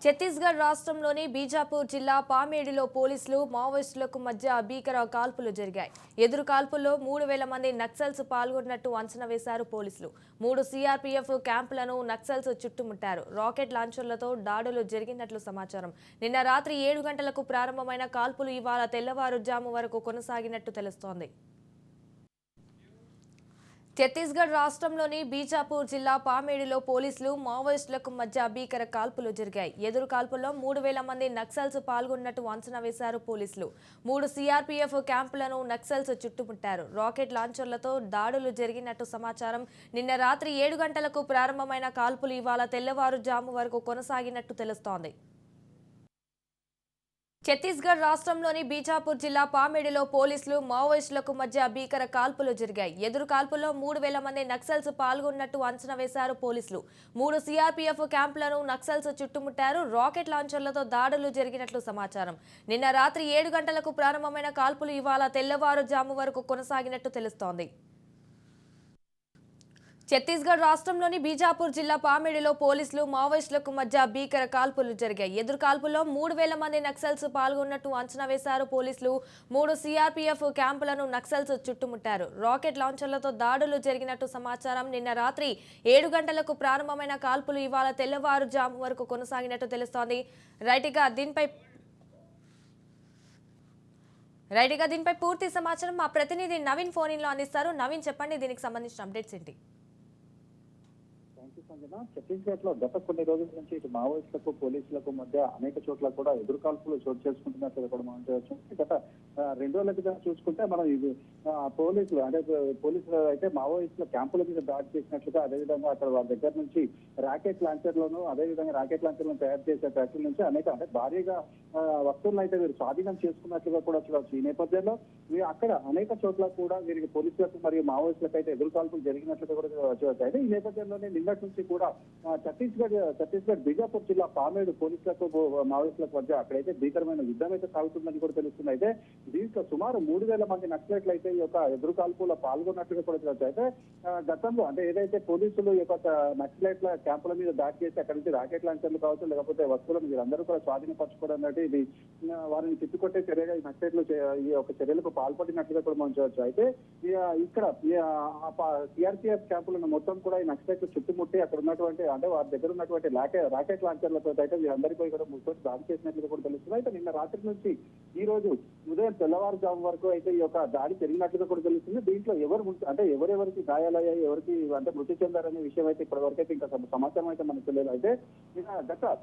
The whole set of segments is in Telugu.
ఛత్తీస్గఢ్ రాష్ట్రంలోని బీజాపూర్ జిల్లా పామేడిలో పోలీసులు మావోయిస్టులకు మధ్య భీకర కాల్పులు జరిగాయి. ఎదురు కాల్పుల్లో 3000 మంది నక్సల్స్ పాల్గొన్నట్టు అంచనా వేశారు పోలీసులు. 3 సీఆర్పీఎఫ్ క్యాంపులను నక్సల్స్ చుట్టుముట్టారు. రాకెట్ లాంచర్లతో దాడులు జరిగినట్లు సమాచారం. నిన్న రాత్రి 7 గంటలకు ప్రారంభమైన కాల్పులు ఇవాళ తెల్లవారుజాము వరకు కొనసాగినట్టు తెలుస్తోంది. ఛత్తీస్గఢ్ రాష్ట్రంలోని బీజాపూర్ జిల్లా పామేడిలో పోలీసులు మావోయిస్టులకు మధ్య భీకర కాల్పులు జరిగాయి. ఎదురు కాల్పుల్లో 3000 మంది నక్సల్స్ పాల్గొన్నట్టు అంచనా వేశారు పోలీసులు. 3 సీఆర్పీఎఫ్ క్యాంపులను నక్సల్స్ చుట్టుముట్టారు. రాకెట్ లాంచర్లతో దాడులు జరిగినట్టు సమాచారం. నిన్న రాత్రి 7 గంటలకు ప్రారంభమైన కాల్పులు ఇవాళ తెల్లవారుజాము వరకు కొనసాగినట్టు తెలుస్తోంది. ఛత్తీస్గఢ్ రాష్ట్రంలోని బీజాపూర్ జిల్లా పామేడిలో పోలీసులు మావోయిస్టులకు మధ్య భీకర కాల్పులు జరిగాయి. ఎదురు కాల్పుల్లో 3000 మంది నక్సల్స్ పాల్గొన్నట్టు అంచనా వేశారు పోలీసులు. 3 సీఆర్పీఎఫ్ క్యాంపులను నక్సల్స్ చుట్టుముట్టారు. రాకెట్ లాంచర్లతో దాడులు జరిగినట్లు సమాచారం. నిన్న రాత్రి 7 గంటలకు ప్రారంభమైన కాల్పులు ఇవాళ తెల్లవారుజాము వరకు కొనసాగినట్టు తెలుస్తోంది. ఛత్తీస్గఢ్ రాష్ట్రంలోని బీజాపూర్ జిల్లా పామేడిలో పోలీసులు మావోయిస్టులకు మధ్య భీకర కాల్పులు జరిగాయి. ఎదురు కాల్పుల్లో 3000 మంది నక్సల్స్ పాల్గొన్నట్టు అంచనా వేశారు పోలీసులు. 3 సీఆర్పీఎఫ్ క్యాంపులను నక్సల్స్ చుట్టుముట్టారు. రాకెట్ లాంచర్లతో దాడులు జరిగినట్టు సమాచారం. నిన్న రాత్రి 7 గంటలకు ప్రారంభమైన కాల్పులు ఇవాళ తెల్లవారుజాము వరకు కొనసాగినట్టు తెలుస్తోంది. రైట్గా దీనిపై పూర్తి సమాచారం మా ప్రతినిధి నవీన్ ఫోన్ ఇన్ లో అందిస్తారు. నవీన్, చెప్పండి, దీనికి సంబంధించిన అప్డేట్స్ ఏంటి? ఛత్తీస్గఢ్ లో గత కొన్ని రోజుల నుంచి ఇటు మావోయిస్టులకు పోలీసులకు మధ్య అనేక చోట్ల కూడా ఎదురుకాల్పులు చోటు చేసుకుంటున్నట్లు కూడా మనం చేయవచ్చు. గత 2 రోజుల క్రితం చూసుకుంటే మనం ఇది పోలీసులు అయితే మావోయిస్టుల క్యాంపుల మీద దాడి చేసినట్లుగా, అదేవిధంగా అక్కడ వాళ్ళ దగ్గర నుంచి రాకెట్ లాంచర్లను తయారు చేసే ఫ్యాక్టరీ నుంచి అనేక భారీగా వస్తువులను అయితే వీరు స్వాధీనం చేసుకున్నట్లుగా కూడా చూడవచ్చు. ఈ నేపథ్యంలో అక్కడ అనేక చోట్ల కూడా వీరికి పోలీసులకు మరియు మావోయిస్టులకు అయితే ఎదురుకాల్పులు జరిగినట్లుగా కూడా చూడవచ్చు. అయితే ఈ నేపథ్యంలోనే నిన్నటి నుంచి కూడా ఛత్తీస్గఢ్ బీజాపూర్ జిల్లా పామేడు పోలీసులకు మావోయిస్టులకు మధ్య అక్కడైతే భీకరమైన యుద్ధం అయితే సాగుతుందని కూడా తెలుస్తుంది. అయితే దీంట్లో సుమారు 3000 మంది నక్సలైట్లు అయితే ఈ యొక్క ఎదురుకాల్పులో పాల్గొన్నట్లుగా కూడా తెలుసు. అయితే గతంలో ఏదైతే పోలీసులు ఈ యొక్క నక్సలైట్ల క్యాంపుల మీద దాడి చేసి అక్కడి నుంచి రాకెట్ లాంచర్లు కావచ్చు, లేకపోతే వస్తువులను వీరందరూ కూడా స్వాధీనపరచుకోవడం అనేది ఇది వారిని తిప్పికొట్టే చర్యగా ఈ నక్సలైట్లు ఈ యొక్క చర్యలకు పాల్పడినట్లుగా కూడా మనం చూడవచ్చు. అయితే ఇక్కడ సిఆర్పీఎఫ్ క్యాంపులను మొత్తం కూడా ఈ నక్సలైట్లు చుట్టుముట్టి అక్కడ ఉన్నటువంటి వారి దగ్గర ఉన్నటువంటి రాకెట్ లాంచర్లతో అయితే వీరందరికీ కూడా ముట్టొచ్చి దాడి చేసినట్లుగా కూడా తెలుస్తుంది. అయితే నిన్న రాత్రి నుంచి ఈ రోజు ఉదయం తెల్లవారుజాము వరకు అయితే ఈ యొక్క దాడి జరిగినట్లుగా కూడా తెలుస్తుంది. దీంట్లో ఎవరెవరికి గాయాలయ్యాయి, ఎవరికి మృతి చెందారనే విషయం అయితే ఇప్పటి వరకు అయితే ఇంకా సమాచారం అయితే మనకు తెలియదు. అయితే గత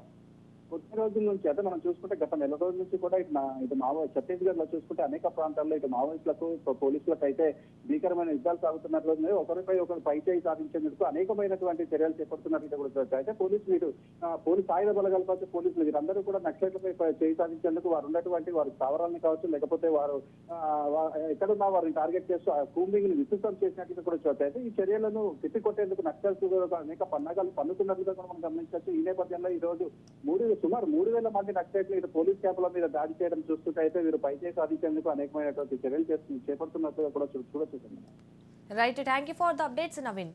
కొద్ది రోజుల నుంచి అయితే మనం చూసుకుంటే గత నెల రోజుల నుంచి కూడా ఇటు ఛత్తీస్గఢ్ లో చూసుకుంటే అనేక ప్రాంతాల్లో ఇటు మావోయిస్టులకు పోలీసులకు అయితే భీకరమైన యుద్ధాలు సాగుతున్నట్లు, ఒకరిపై ఒకరు పైచేయి సాధించేందుకు అనేకమైనటువంటి చర్యలు చేపడుతున్నట్లు కూడా అయితే పోలీసు ఆయుధ బలగాలు కావచ్చు, పోలీసులు వీరందరూ కూడా నక్సలైట్లపై చేయి సాధించేందుకు వారు ఉన్నటువంటి వారి స్థావరాలను కావచ్చు, లేకపోతే వారు ఎక్కడున్నా వారిని టార్గెట్ చేస్తూ కూంబింగ్ ని విస్తృతం చేసినట్లుగా కూడా చూడవచ్చు. అయితే ఈ చర్యలను తిప్పికొట్టేందుకు నక్సల్స్ అనేక పన్నాగాలు పన్నుతున్నట్లుగా కూడా మనం గమనించవచ్చు. ఈ నేపథ్యంలో ఈ రోజు సుమారు 3000 మంది నక్సలైట్లు ఇటు పోలీస్ క్యాంపుల మీద దాడి చేయడం చూస్తుంటే అయితే వీరు పైచేయి సాధించేందుకు అనేకమైనటువంటి చర్యలు చేపడుతున్నట్టుగా కూడా చూడొచ్చు. Right, thank you for the updates Naveen.